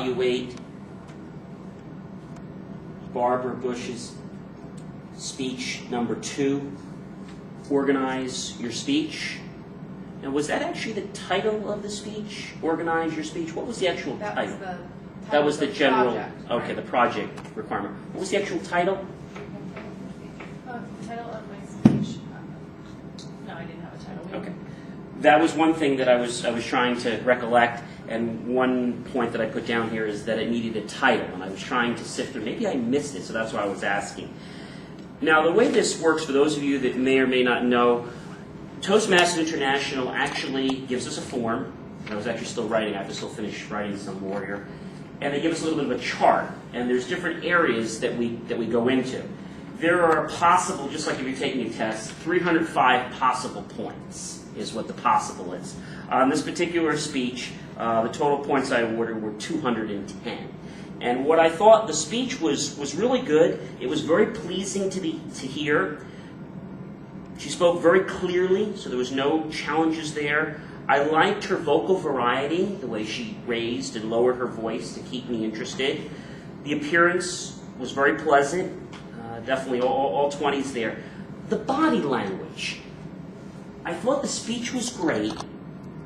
Evaluate Barbara Bush's speech number 2, Organize Your Speech. Now, was that actually the title of the speech? Organize Your Speech? What was the actual title? That was the general, project, okay, right. The project requirement. What was the actual title? Title of my speech. No, I didn't have a title. Okay. That was one thing that I was trying to recollect, and one point that I put down here is that it needed a title, and I was trying to sift through. Maybe I missed it, so that's why I was asking. Now, the way this works, for those of you that may or may not know, Toastmasters International actually gives us a form. I was actually still writing. I have to still finish writing some more here. And they give us a little bit of a chart, and there's different areas that we go into. There are possible, just like if you're taking a test, 305 possible points is what the possible is. On this particular speech, the total points I awarded were 210. And what I thought, the speech was really good. It was very pleasing to hear. She spoke very clearly, so there was no challenges there. I liked her vocal variety, the way she raised and lowered her voice to keep me interested. The appearance was very pleasant. Definitely all 20s there. The body language. I thought the speech was great.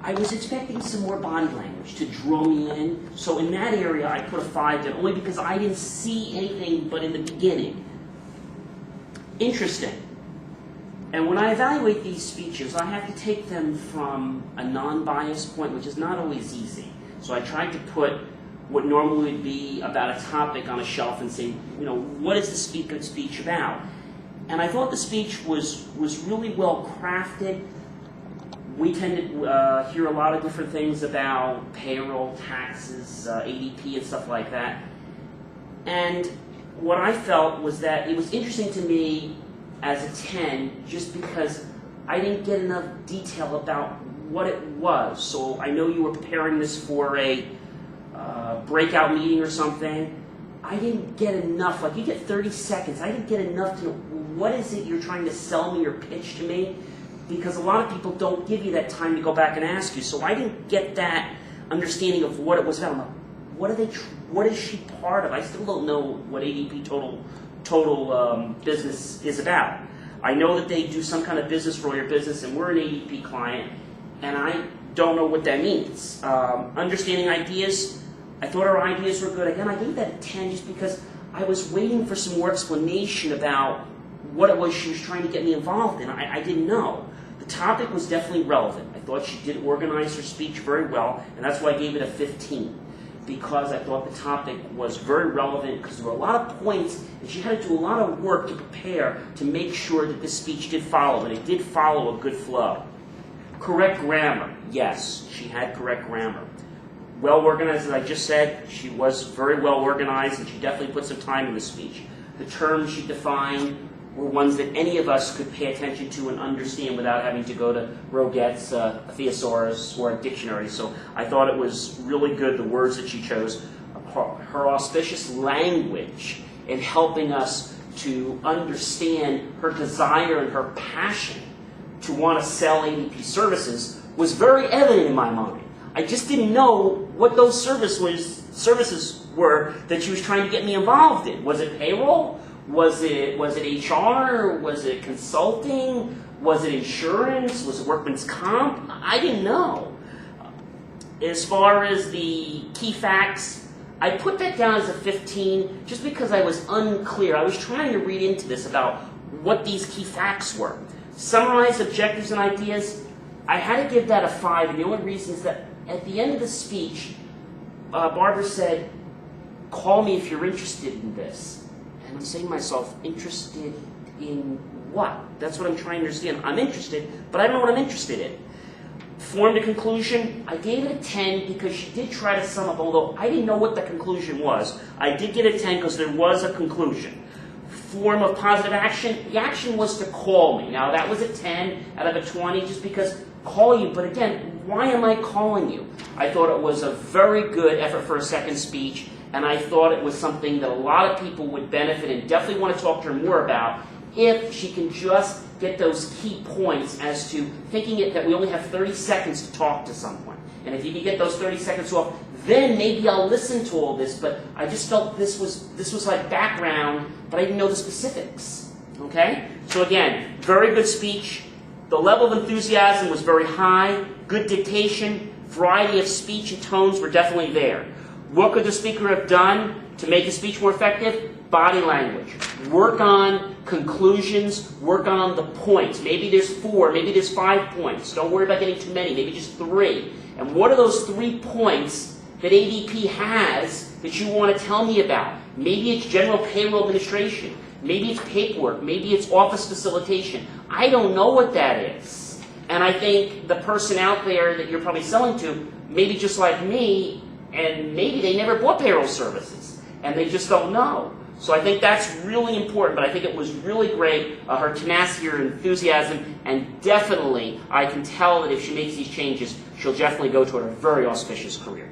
I was expecting some more body language to draw me in. So in that area, I put a 5 there, only because I didn't see anything but in the beginning. Interesting. And when I evaluate these speeches, I have to take them from a non-biased point, which is not always easy. So I tried to put what normally would be about a topic on a shelf and say, what is the speech about? And I thought the speech was really well crafted. We tend to hear a lot of different things about payroll, taxes, ADP, and stuff like that. And what I felt was that it was interesting to me as a 10 just because I didn't get enough detail about what it was. So I know you were preparing this for a breakout meeting or something. I didn't get enough. Like, you get 30 seconds. I didn't get enough to know what is it you're trying to sell me or pitch to me, because a lot of people don't give you that time to go back and ask you. So I didn't get that understanding of what it was about. I'm like, what is she part of? I still don't know what ADP total business is about. I know that they do some kind of business for your business, and we're an ADP client, and I don't know what that means. Understanding ideas, I thought her ideas were good. Again, I gave that a 10 just because I was waiting for some more explanation about what it was she was trying to get me involved in. I didn't know. The topic was definitely relevant. I thought she did organize her speech very well, and that's why I gave it a 15, because I thought the topic was very relevant, because there were a lot of points, and she had to do a lot of work to prepare to make sure that this speech did follow, and it did follow a good flow. Correct grammar. Yes, she had correct grammar. Well organized, as I just said, she was very well organized, and she definitely put some time in the speech. The terms she defined were ones that any of us could pay attention to and understand without having to go to Roget's, a thesaurus, or a dictionary. So I thought it was really good, the words that she chose. Her auspicious language in helping us to understand her desire and her passion to want to sell ADP services was very evident in my mind. I just didn't know what those services were that she was trying to get me involved in. Was it payroll? Was it HR? Was it consulting? Was it insurance? Was it workman's comp? I didn't know. As far as the key facts, I put that down as a 15 just because I was unclear. I was trying to read into this about what these key facts were. Summarize objectives and ideas, I had to give that a 5, and the only reason is that at the end of the speech, Barrbara said, "Call me if you're interested in this." And I'm saying to myself, interested in what? That's what I'm trying to understand. I'm interested, but I don't know what I'm interested in. Form to conclusion, I gave it a 10 because she did try to sum up, although I didn't know what the conclusion was. I did get a 10 because there was a conclusion. Form of positive action, the action was to call me. Now, that was a 10 out of a 20 just because call you, but again, why am I calling you? I thought it was a very good effort for a second speech, and I thought it was something that a lot of people would benefit and definitely want to talk to her more about if she can just get those key points as to thinking that we only have 30 seconds to talk to someone. And if you can get those 30 seconds off, then maybe I'll listen to all this. But I just felt this was like background, but I didn't know the specifics. Okay? So again, very good speech. The level of enthusiasm was very high. Good dictation. Variety of speech and tones were definitely there. What could the speaker have done to make the speech more effective? Body language. Work on conclusions. Work on the points. Maybe there's 4. Maybe there's 5 points. Don't worry about getting too many. Maybe just 3. And what are those 3 points that ADP has that you want to tell me about? Maybe it's general payroll administration. Maybe it's paperwork. Maybe it's office facilitation. I don't know what that is. And I think the person out there that you're probably selling to, maybe just like me, and maybe they never bought payroll services, and they just don't know. So I think that's really important, but I think it was really great, her tenacity, her enthusiasm, and definitely I can tell that if she makes these changes, she'll definitely go toward a very auspicious career.